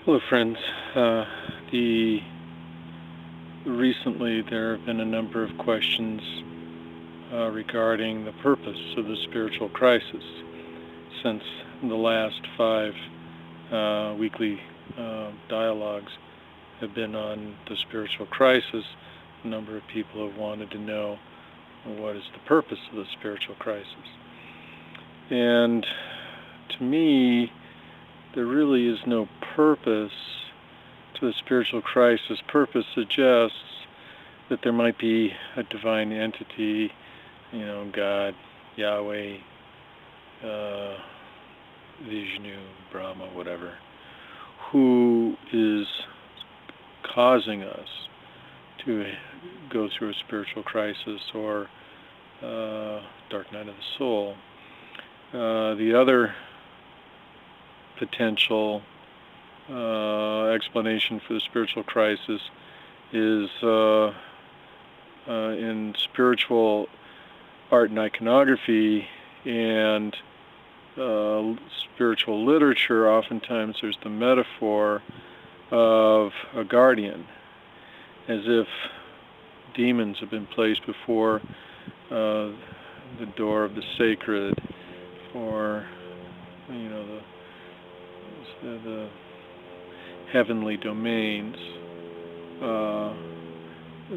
Hello, friends. The Recently there have been a number of questions regarding the purpose of the spiritual crisis. Since the last five weekly dialogues have been on the spiritual crisis, a number of people have wanted to know what is the purpose of the spiritual crisis. And to me, there really is no purpose to the spiritual crisis. Purpose suggests that there might be a divine entity, God, Yahweh, Vishnu, Brahma, whatever, who is causing us to go through a spiritual crisis or dark night of the soul. The other potential explanation for the spiritual crisis is in spiritual art and iconography and spiritual literature. Oftentimes there's the metaphor of a guardian, as if demons have been placed before the door of the sacred, or the heavenly domains.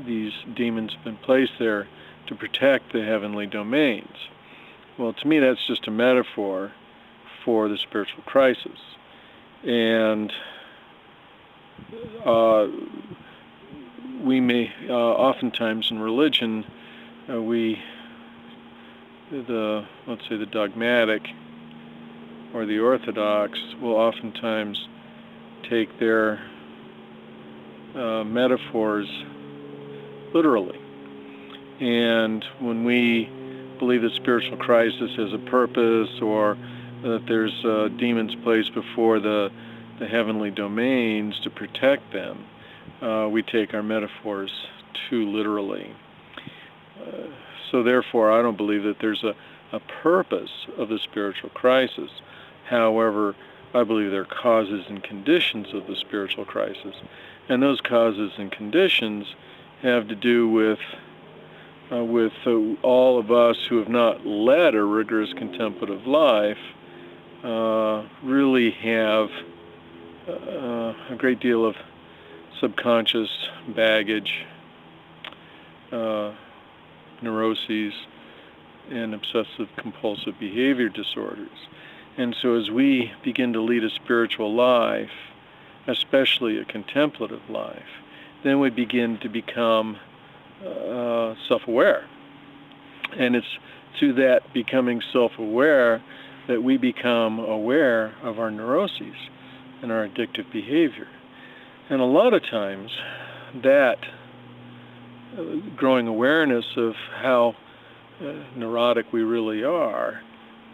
These demons have been placed there to protect the heavenly domains. Well, to me, that's just a metaphor for the spiritual crisis. And we may, oftentimes in religion, let's say the dogmatic or the orthodox will oftentimes take their metaphors literally. And when we believe that spiritual crisis has a purpose, or that there's demons placed before the heavenly domains to protect them, we take our metaphors too literally. So therefore, I don't believe that there's a purpose of the spiritual crisis. However, I believe there are causes and conditions of the spiritual crisis. And those causes and conditions have to do with all of us who have not led a rigorous contemplative life, really have a great deal of subconscious baggage, neuroses, and obsessive compulsive behavior disorders. And so as we begin to lead a spiritual life, especially a contemplative life, then we begin to become self-aware. And it's through that becoming self-aware that we become aware of our neuroses and our addictive behavior. And a lot of times that growing awareness of how neurotic we really are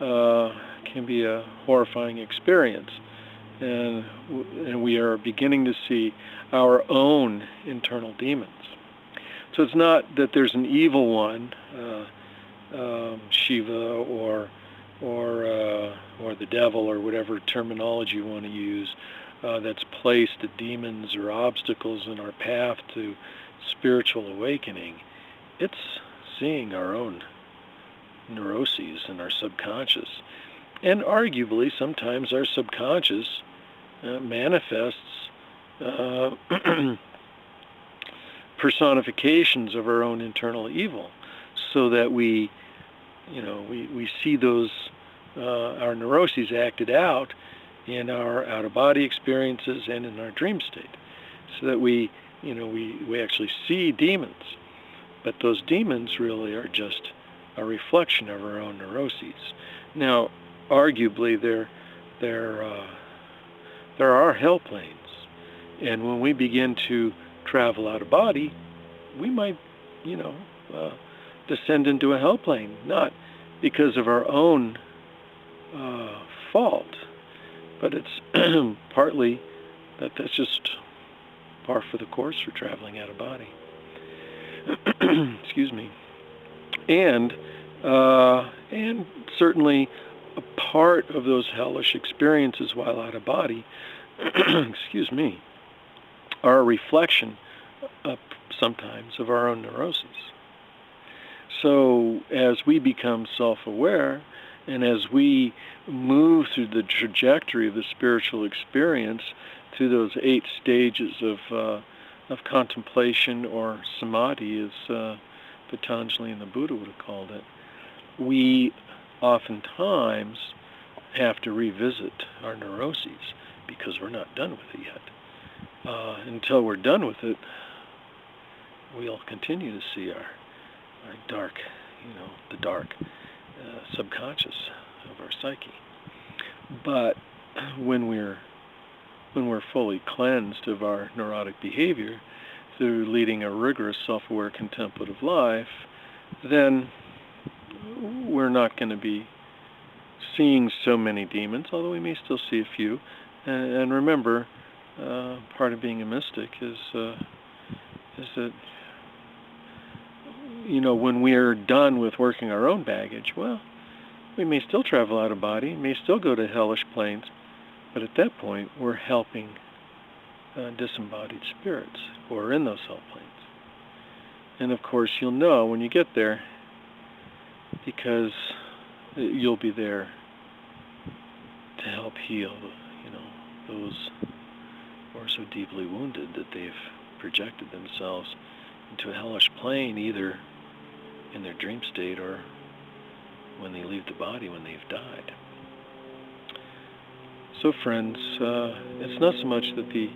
can be a horrifying experience. And we are beginning to see our own internal demons. So it's not that there's an evil one, Shiva or the devil, or whatever terminology you want to use, that's placed the demons or obstacles in our path to spiritual awakening. It's seeing our own neuroses in our subconscious. And arguably, sometimes our subconscious manifests personifications of our own internal evil, so that we see those our neuroses acted out in our out-of-body experiences and in our dream state, so that we actually see demons, but those demons really are just a reflection of our own neuroses. Now, arguably, there are hell planes, and when we begin to travel out of body, we might, descend into a hell plane, not because of our own fault, but it's partly that's just par for the course for traveling out of body. Excuse me. And certainly a part of those hellish experiences while out of body excuse me, are a reflection sometimes of our own neuroses. So as we become self-aware, and as we move through the trajectory of the spiritual experience through those 8 stages of contemplation, or samadhi, as Patanjali and the Buddha would have called it, we oftentimes have to revisit our neuroses because we're not done with it yet. Until we're done with it, we'll continue to see our dark, the dark subconscious of our psyche. But when we're fully cleansed of our neurotic behavior through leading a rigorous self-aware contemplative life, then we're not going to be seeing so many demons, although we may still see a few. And remember, part of being a mystic is that when we're done with working our own baggage, well, we may still travel out of body, may still go to hellish planes, but at that point, we're helping disembodied spirits who are in those hell planes. And of course, you'll know when you get there, because you'll be there to help heal, those who are so deeply wounded that they've projected themselves into a hellish plane, either in their dream state or when they leave the body when they've died. So friends, it's not so much that the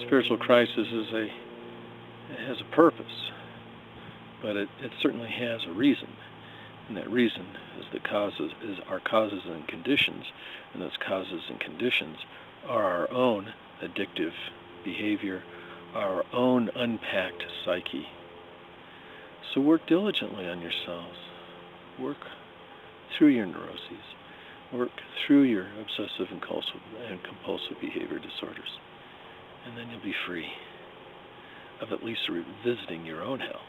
spiritual crisis has a purpose, but it certainly has a reason, and that reason is our causes and conditions, and those causes and conditions are our own addictive behavior, our own unpacked psyche. So work diligently on yourselves. Work through your neuroses. Work through your obsessive and compulsive behavior disorders. And then you'll be free of at least revisiting your own hell.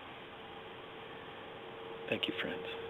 Thank you, friends.